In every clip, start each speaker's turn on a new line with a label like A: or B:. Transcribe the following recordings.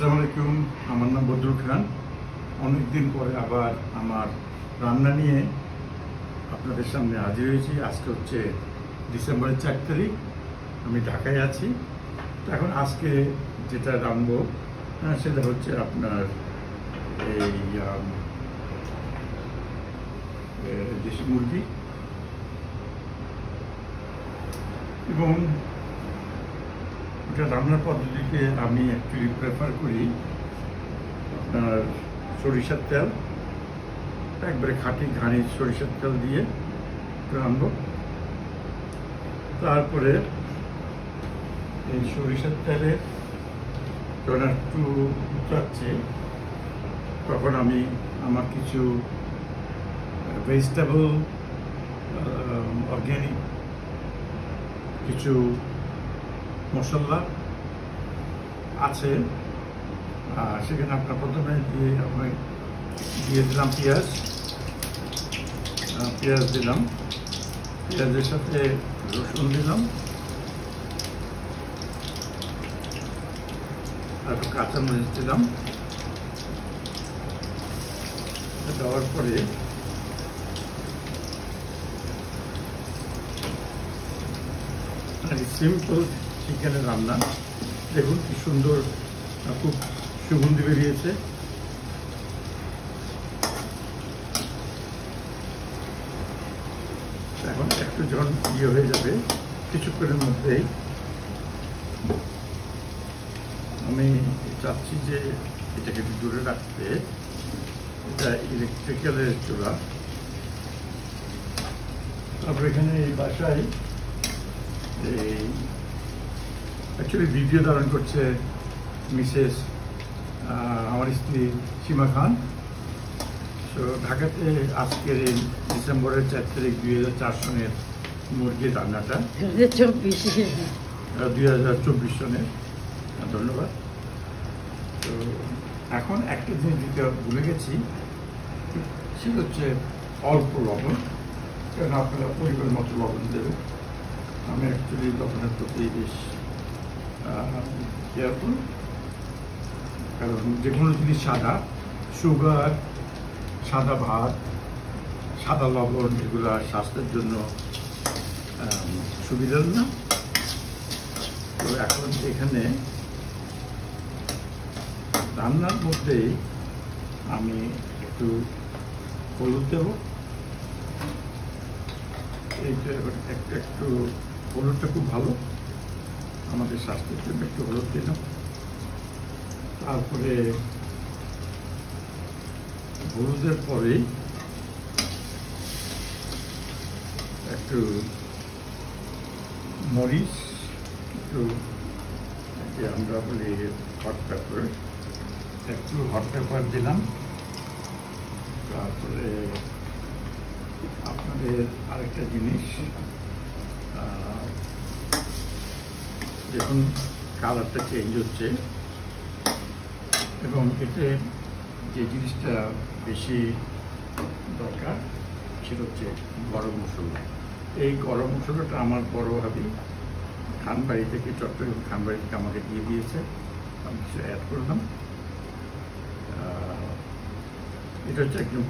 A: আসসালামু আলাইকুম। আমার নাম বদরুল খান। অনেকদিন পরে আবার আমার রান্না নিয়ে আপনাদের সামনে হাজির হয়েছি। আজকে হচ্ছে ডিসেম্বরের 4 তারিখ। আমি ঢাকায় আছি। তো এখন আজকে যেটা রাঁধবো সেটা হচ্ছে আপনার এই দেশি মুরগি, এবং এটা রান্নার পদ্ধতিতে আমি অ্যাকচুয়ালি প্রেফার করি আপনার সরিষার তেল, একবারে খাঁটি ঘানি সরিষার তেল দিয়ে রাঁধবো। তারপরে এই সরিষার তেলে যখন একটু উতরাচ্ছে তখন আমি আমার কিছু ভেজিটেবল অর্গ্যানিক কিছু মশলা আছে, সেখানে আপনার প্রথমে দিয়ে দিলাম পেঁয়াজ দিলাম, পেঁয়াজের সাথে রসুন দিলাম, আর একটু কাঁচামরিচ দিলাম। দেওয়ার পরে সিম্পল চিকেনের রান্না। দেখুন কি সুন্দর, খুব সুগন্ধি বেরিয়েছে। এখন একটু যখন হয়ে যাবে কিছুক্ষণের মধ্যেই আমি চাচ্ছি যে এটাকে একটু দূরে রাখতে। এটা ইলেকট্রিক্যালের চুলা। তারপর এখানে এই বাসায় এই অ্যাকচুয়ালি ভিডিও ধারণ করছে মিসেস আমার স্ত্রী সীমা খান। তো ঢাকাতে আজকের এই ডিসেম্বরের 4 তারিখ 2004 সনের মুরগির রান্নাটা 2024 সনের। ধন্যবাদ। তো এখন একটা জিনিস যেটা ভুলে গেছি সেটা হচ্ছে অল্প লবণ, কারণ আপনারা পরিমাণ মতো লবণ দেবেন। আমি অ্যাকচুয়ালি লবণের প্রতি বেশ কেয়ারফুল, কারণ যে কোনো জিনিস সাদা, সুগার, সাদা ভাত, সাদা লবণ, এগুলো স্বাস্থ্যের জন্য সুবিধার না। তো এখন এখানে রান্নার মধ্যেই আমি একটু হলুদ দেব। এইটা একটু হলুদটা খুব ভালো আমাদের স্বাস্থ্যের জন্য, একটু হলুদ দিলাম। তারপরে হলুদের পরেই একটু মরিচ, একটু আমরা বলি হট পেপার, একটু হট পেপার দিলাম। তারপরে আপনাদের আরেকটা জিনিস, দেখুন কালারটা চেঞ্জ হচ্ছে, এবং এতে যে জিনিসটা বেশি দরকার সেটা হচ্ছে গরম মশলা। এই গরম মশলাটা আমার বড় ভাবি খানবাড়ি থেকে, চট্টগ্রাম খানবাড়ি থেকে আমাকে দিয়ে দিয়েছে। আমি কিছু অ্যাড করলাম। এটা হচ্ছে একদম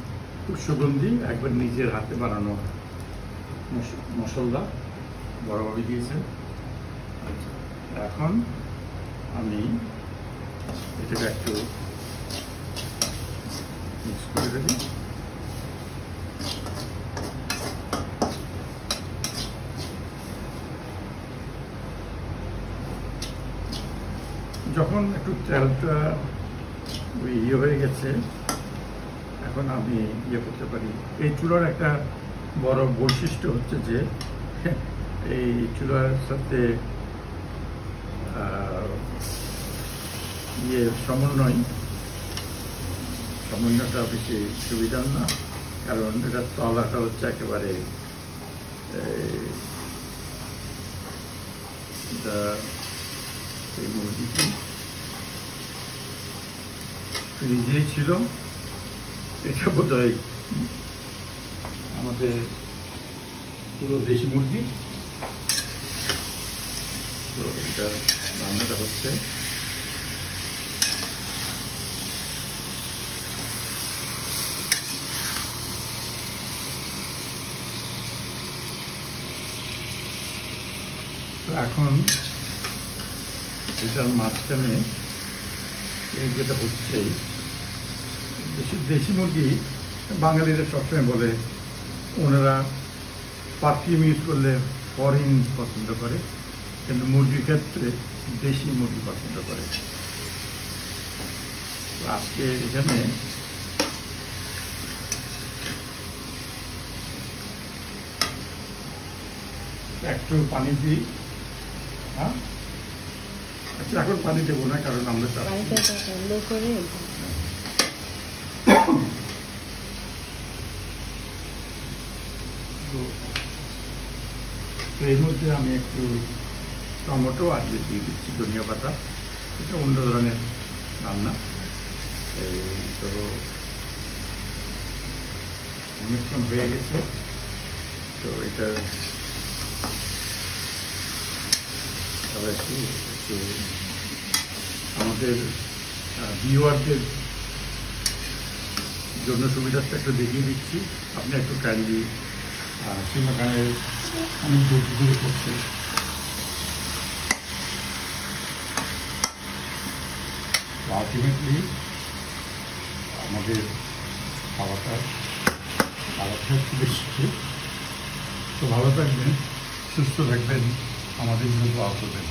A: খুব সুগন্ধি, একবার নিজের হাতে বানানো মশলা বড় ভাবি দিয়েছে। আচ্ছা, এখন আমি এটাকে একটু মিক্স করে দেবো। যখন একটু তেলটা হয়ে গেছে, এখন আমি করতে পারি। এই চুলার একটা বড় বৈশিষ্ট্য হচ্ছে যে এই চুলার সাথে সমন্বয়টা বেশি সুবিধার না, কারণ এটা তলাটা হচ্ছে একেবারে এই মুরগিটি ফ্রিজেই ছিল। এটা বোধ হয় আমাদের পুরো দেশি মুরগি। তো এটা রান্নাটা হচ্ছে তো এখন এটার মাঝখানে এই যেটা হচ্ছে, দেশি মুরগি বাঙালিরা সবসময় বলে ওনারা পারফিউম ইউজ করলে ফরেন পছন্দ করে, কিন্তু মুরগির ক্ষেত্রে দেশি মুরগি পছন্দ করে। আজকে এখানে একটু পানি দিই। হ্যাঁ, আচ্ছা এখন পানি দেবো না, কারণ আমরা এর মধ্যে আমি একটু টমেটো আর দিয়ে দিচ্ছি ধনিয়া পাতা। এটা অন্য ধরনের রান্না। এই তো মিশ্রণ হয়ে গেছে। তো এটা একটু আমাদের ভিউয়ারদের জন্য সুবিধাটা একটু দেখিয়ে দিচ্ছি। আপনি একটু কাইন্ডলি সীমা খানের অনেক দূরে করছে। আলটিমেটলি আমাদের খাবারটা বেশি। তো ভালো থাকবেন, সুস্থ থাকবেন, আমাদের জন্য দোয়া করবেন।